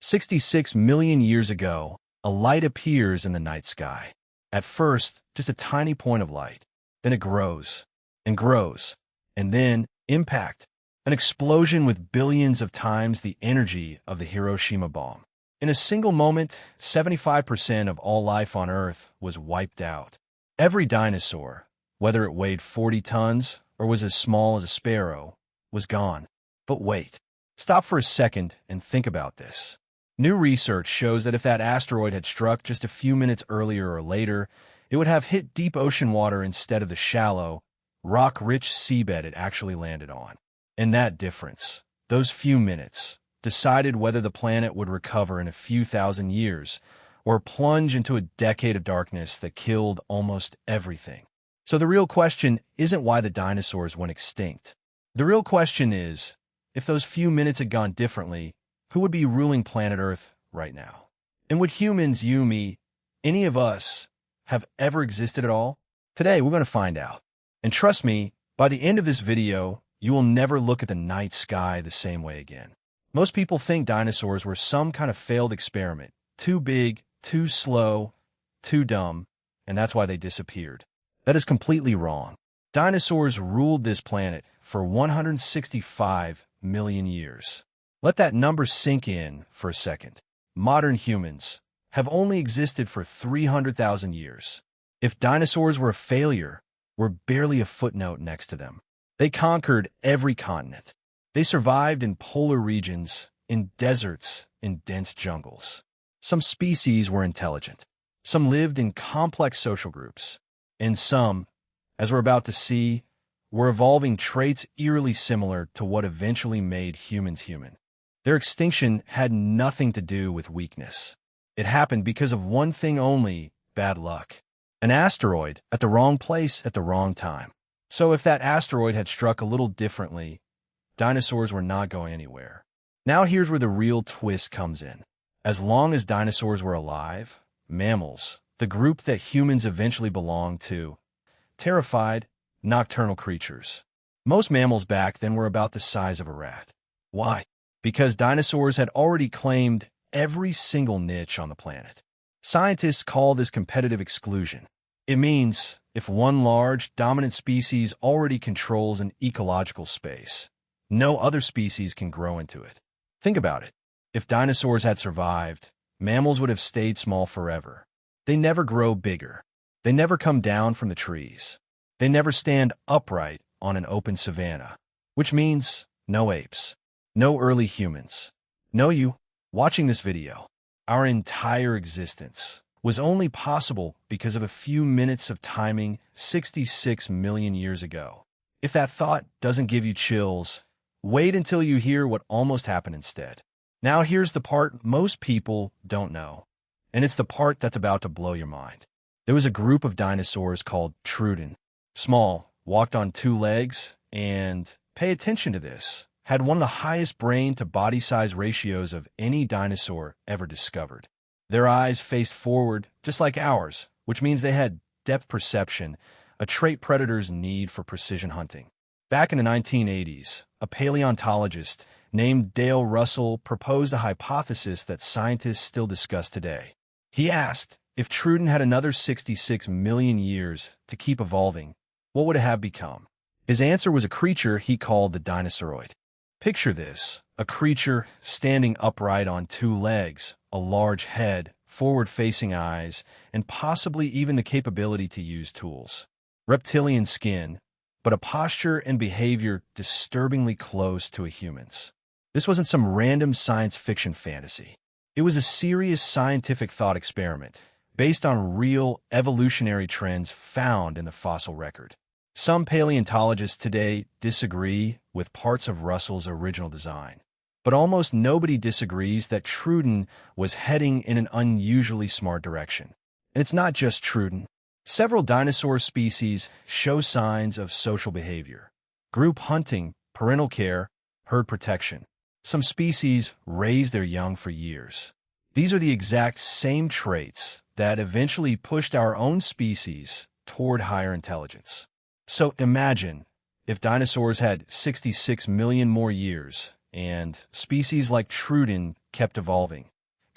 66 million years ago, a light appears in the night sky. At first, just a tiny point of light. Then it grows, and grows, and then impact. An explosion with billions of times the energy of the Hiroshima bomb. In a single moment, 75% of all life on Earth was wiped out. Every dinosaur, whether it weighed 40 tons or was as small as a sparrow, was gone. But wait. Stop for a second and think about this. New research shows that if that asteroid had struck just a few minutes earlier or later, it would have hit deep ocean water instead of the shallow, rock-rich seabed it actually landed on. And that difference, those few minutes, decided whether the planet would recover in a few thousand years or plunge into a decade of darkness that killed almost everything. So the real question isn't why the dinosaurs went extinct. The real question is, if those few minutes had gone differently, who would be ruling planet Earth right now? And would humans, you, me, any of us, have ever existed at all? Today, we're going to find out. And trust me, by the end of this video, you will never look at the night sky the same way again. Most people think dinosaurs were some kind of failed experiment, too big, too slow, too dumb, and that's why they disappeared. That is completely wrong. Dinosaurs ruled this planet for 165 million years. Let that number sink in for a second. Modern humans have only existed for 300,000 years. If dinosaurs were a failure, we're barely a footnote next to them. They conquered every continent. They survived in polar regions, in deserts, in dense jungles. Some species were intelligent. Some lived in complex social groups. And some, as we're about to see, were evolving traits eerily similar to what eventually made humans human. Their extinction had nothing to do with weakness. It happened because of one thing only: bad luck. An asteroid at the wrong place at the wrong time. So if that asteroid had struck a little differently, dinosaurs were not going anywhere. Now here's where the real twist comes in. As long as dinosaurs were alive, mammals, the group that humans eventually belonged to, terrified, nocturnal creatures. Most mammals back then were about the size of a rat. Why? Because dinosaurs had already claimed every single niche on the planet. Scientists call this competitive exclusion. It means if one large, dominant species already controls an ecological space, no other species can grow into it. Think about it. If dinosaurs had survived, mammals would have stayed small forever. They never grow bigger. They never come down from the trees. They never stand upright on an open savanna, which means no apes, no early humans, no you watching this video. Our entire existence was only possible because of a few minutes of timing 66 million years ago. If that thought doesn't give you chills, wait until you hear what almost happened instead. Now here's the part most people don't know, and it's the part that's about to blow your mind. There was a group of dinosaurs called Troodon. Small, walked on two legs, and, pay attention to this, had one of the highest brain-to-body size ratios of any dinosaur ever discovered. Their eyes faced forward, just like ours, which means they had depth perception, a trait predators need for precision hunting. Back in the 1980s, a paleontologist named Dale Russell proposed a hypothesis that scientists still discuss today. He asked, if Troodon had another 66 million years to keep evolving, what would it have become? His answer was a creature he called the Dinosauroid. Picture this, a creature standing upright on two legs, a large head, forward-facing eyes, and possibly even the capability to use tools. Reptilian skin, but a posture and behavior disturbingly close to a human's. This wasn't some random science fiction fantasy. It was a serious scientific thought experiment based on real evolutionary trends found in the fossil record. Some paleontologists today disagree with parts of Russell's original design, but almost nobody disagrees that Troodon was heading in an unusually smart direction. And it's not just Troodon. Several dinosaur species show signs of social behavior: group hunting, parental care, herd protection. Some species raise their young for years. These are the exact same traits that eventually pushed our own species toward higher intelligence. So imagine if dinosaurs had 66 million more years and species like Troodon kept evolving.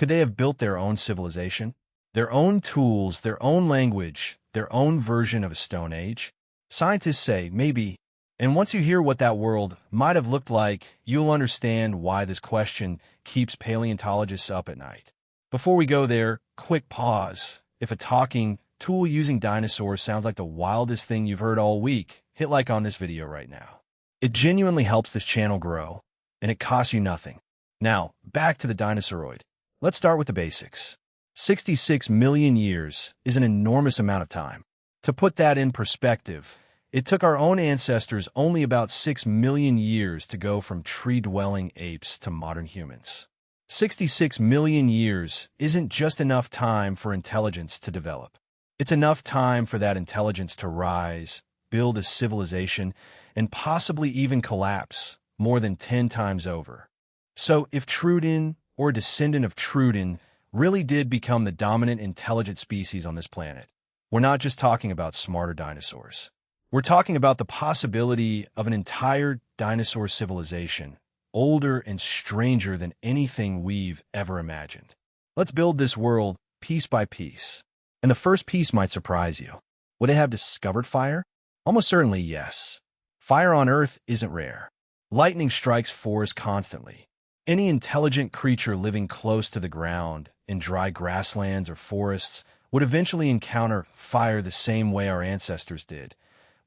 Could they have built their own civilization? Their own tools, their own language, their own version of a Stone Age? Scientists say maybe. And once you hear what that world might have looked like, you'll understand why this question keeps paleontologists up at night. Before we go there, quick pause. If a talking, tool-using dinosaur sounds like the wildest thing you've heard all week, hit like on this video right now. It genuinely helps this channel grow, and it costs you nothing. Now, back to the Dinosauroid. Let's start with the basics. 66 million years is an enormous amount of time. To put that in perspective, it took our own ancestors only about 6 million years to go from tree-dwelling apes to modern humans. 66 million years isn't just enough time for intelligence to develop. It's enough time for that intelligence to rise, build a civilization, and possibly even collapse more than 10 times over. So if Truden, or a descendant of Truden, really did become the dominant intelligent species on this planet, we're not just talking about smarter dinosaurs. We're talking about the possibility of an entire dinosaur civilization, older and stranger than anything we've ever imagined. Let's build this world piece by piece. And the first piece might surprise you. Would they have discovered fire? Almost certainly yes. Fire on Earth isn't rare. Lightning strikes forests constantly. Any intelligent creature living close to the ground, in dry grasslands or forests, would eventually encounter fire the same way our ancestors did.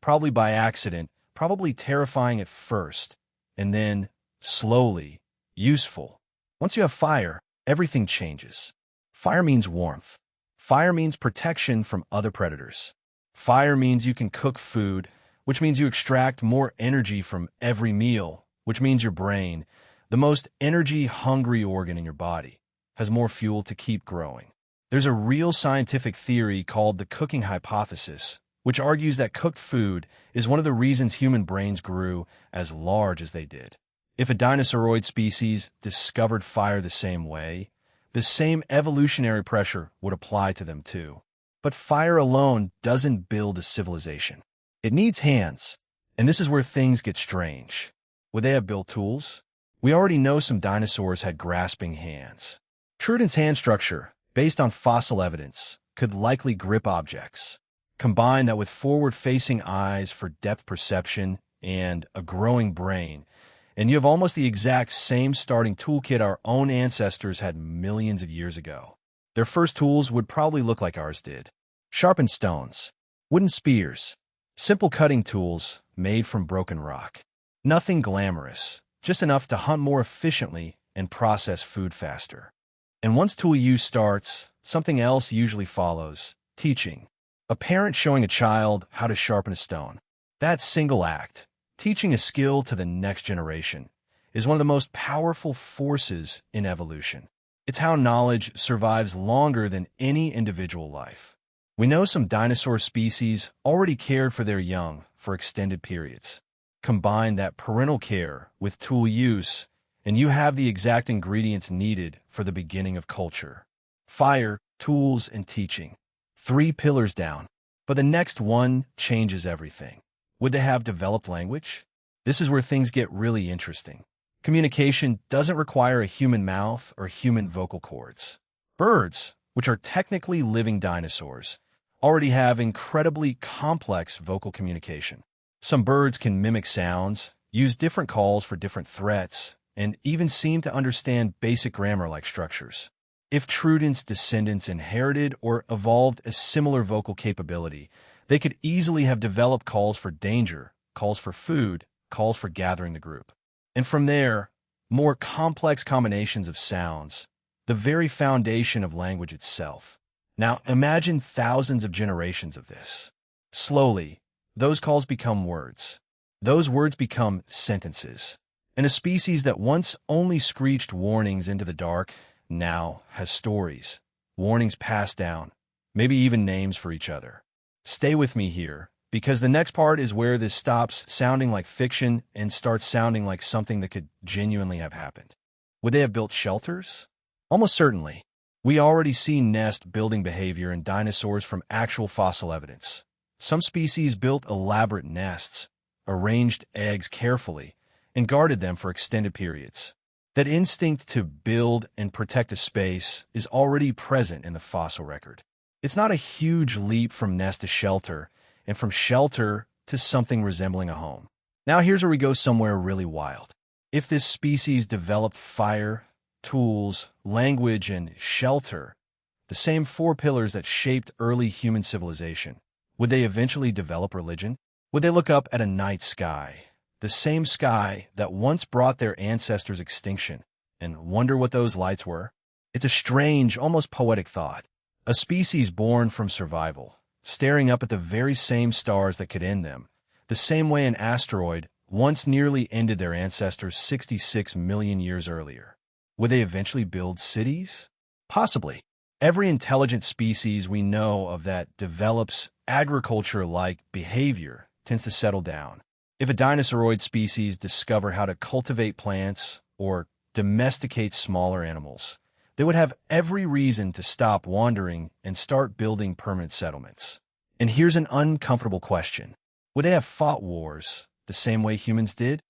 Probably by accident, probably terrifying at first, and then, slowly, useful. Once you have fire, everything changes. Fire means warmth. Fire means protection from other predators. Fire means you can cook food, which means you extract more energy from every meal, which means your brain, the most energy-hungry organ in your body, has more fuel to keep growing. There's a real scientific theory called the cooking hypothesis, which argues that cooked food is one of the reasons human brains grew as large as they did. If a dinosauroid species discovered fire the same way, the same evolutionary pressure would apply to them too. But fire alone doesn't build a civilization. It needs hands, and this is where things get strange. Would they have built tools? We already know some dinosaurs had grasping hands. Truden's hand structure, based on fossil evidence, could likely grip objects. Combine that with forward-facing eyes for depth perception and a growing brain, and you have almost the exact same starting toolkit our own ancestors had millions of years ago. Their first tools would probably look like ours did. Sharpened stones, wooden spears, simple cutting tools made from broken rock. Nothing glamorous, just enough to hunt more efficiently and process food faster. And once tool use starts, something else usually follows: teaching. A parent showing a child how to sharpen a stone. That single act, teaching a skill to the next generation, is one of the most powerful forces in evolution. It's how knowledge survives longer than any individual life. We know some dinosaur species already cared for their young for extended periods. Combine that parental care with tool use, and you have the exact ingredients needed for the beginning of culture. Fire, tools, and teaching. 3 pillars down. But the next one changes everything. Would they have developed language? This is where things get really interesting. Communication doesn't require a human mouth or human vocal cords. Birds, which are technically living dinosaurs, already have incredibly complex vocal communication. Some birds can mimic sounds, use different calls for different threats, and even seem to understand basic grammar-like structures. If Truden's descendants inherited or evolved a similar vocal capability, they could easily have developed calls for danger, calls for food, calls for gathering the group. And from there, more complex combinations of sounds, the very foundation of language itself. Now imagine thousands of generations of this. Slowly, those calls become words. Those words become sentences. And a species that once only screeched warnings into the dark now has stories, warnings passed down, maybe even names for each other. Stay with me here, because the next part is where this stops sounding like fiction and starts sounding like something that could genuinely have happened. Would they have built shelters? Almost certainly. We already see nest building behavior in dinosaurs from actual fossil evidence. Some species built elaborate nests, arranged eggs carefully, and guarded them for extended periods. That instinct to build and protect a space is already present in the fossil record. It's not a huge leap from nest to shelter, and from shelter to something resembling a home. Now here's where we go somewhere really wild. If this species developed fire, tools, language, and shelter, the same four pillars that shaped early human civilization, would they eventually develop religion? Would they look up at a night sky, the same sky that once brought their ancestors extinction, and wonder what those lights were? It's a strange, almost poetic thought. A species born from survival, staring up at the very same stars that could end them, the same way an asteroid once nearly ended their ancestors 66 million years earlier. Would they eventually build cities? Possibly. Every intelligent species we know of that develops agriculture-like behavior tends to settle down. If a dinosauroid species discover how to cultivate plants or domesticate smaller animals, they would have every reason to stop wandering and start building permanent settlements. And here's an uncomfortable question. Would they have fought wars the same way humans did?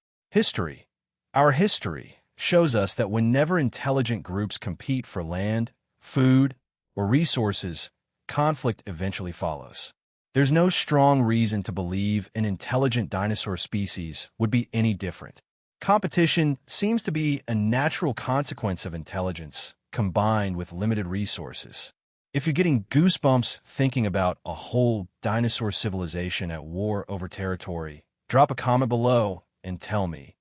Our history, shows us that whenever intelligent groups compete for land, food, or resources, conflict eventually follows. There's no strong reason to believe an intelligent dinosaur species would be any different. Competition seems to be a natural consequence of intelligence, combined with limited resources. If you're getting goosebumps thinking about a whole dinosaur civilization at war over territory, drop a comment below and tell me,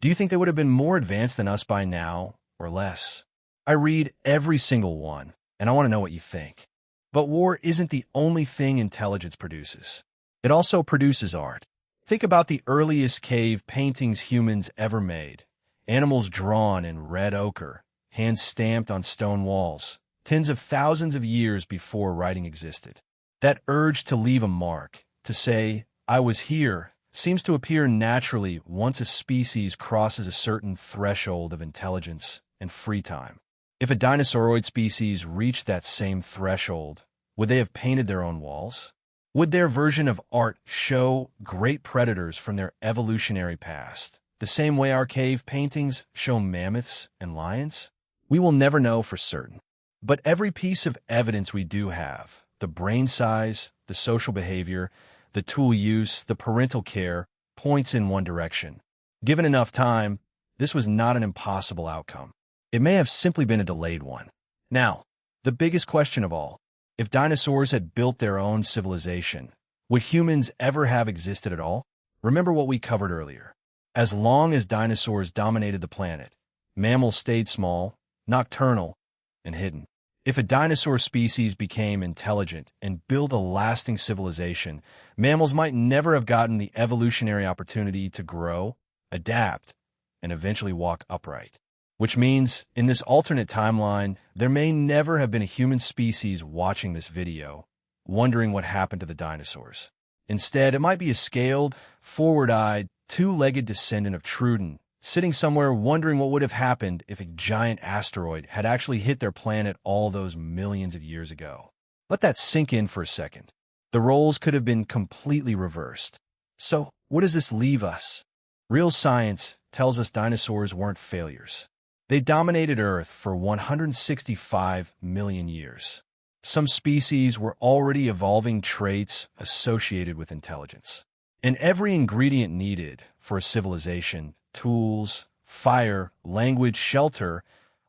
do you think they would have been more advanced than us by now, or less? I read every single one, and I want to know what you think. But war isn't the only thing intelligence produces. It also produces art. Think about the earliest cave paintings humans ever made. Animals drawn in red ochre, hands stamped on stone walls, tens of thousands of years before writing existed. That urge to leave a mark, to say, I was here, seems to appear naturally once a species crosses a certain threshold of intelligence and free time. If a dinosauroid species reached that same threshold, would they have painted their own walls? Would their version of art show great predators from their evolutionary past, the same way our cave paintings show mammoths and lions? We will never know for certain. But every piece of evidence we do have, the brain size, the social behavior, the tool use, the parental care, points in one direction. Given enough time, this was not an impossible outcome. It may have simply been a delayed one. Now, the biggest question of all, if dinosaurs had built their own civilization, would humans ever have existed at all? Remember what we covered earlier. As long as dinosaurs dominated the planet, mammals stayed small, nocturnal, and hidden. If a dinosaur species became intelligent and built a lasting civilization, mammals might never have gotten the evolutionary opportunity to grow, adapt, and eventually walk upright. Which means, in this alternate timeline, there may never have been a human species watching this video, wondering what happened to the dinosaurs. Instead, it might be a scaled, forward-eyed, two-legged descendant of Truden, sitting somewhere wondering what would have happened if a giant asteroid had actually hit their planet all those millions of years ago. Let that sink in for a second. The roles could have been completely reversed. So, what does this leave us? Real science tells us dinosaurs weren't failures. They dominated Earth for 165 million years. Some species were already evolving traits associated with intelligence. And every ingredient needed for a civilization, tools, fire, language, shelter,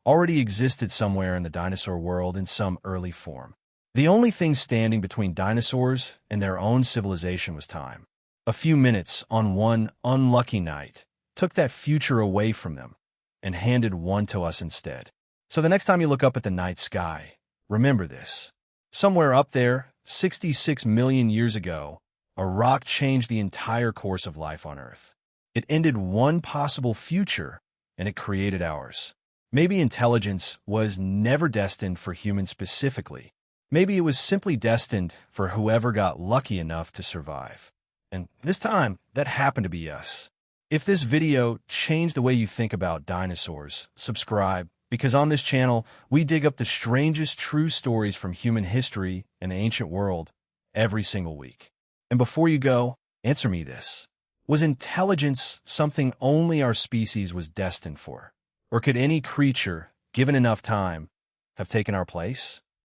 already existed somewhere in the dinosaur world in some early form. The only thing standing between dinosaurs and their own civilization was time. A few minutes on one unlucky night took that future away from them and handed one to us instead. So the next time you look up at the night sky, remember this. Somewhere up there, 66 million years ago, a rock changed the entire course of life on Earth. It ended one possible future, and it created ours. Maybe intelligence was never destined for humans specifically. Maybe it was simply destined for whoever got lucky enough to survive. And this time, that happened to be us. If this video changed the way you think about dinosaurs, subscribe, because on this channel, we dig up the strangest true stories from human history and the ancient world every single week. And before you go, answer me this. Was intelligence something only our species was destined for? Or could any creature, given enough time, have taken our place?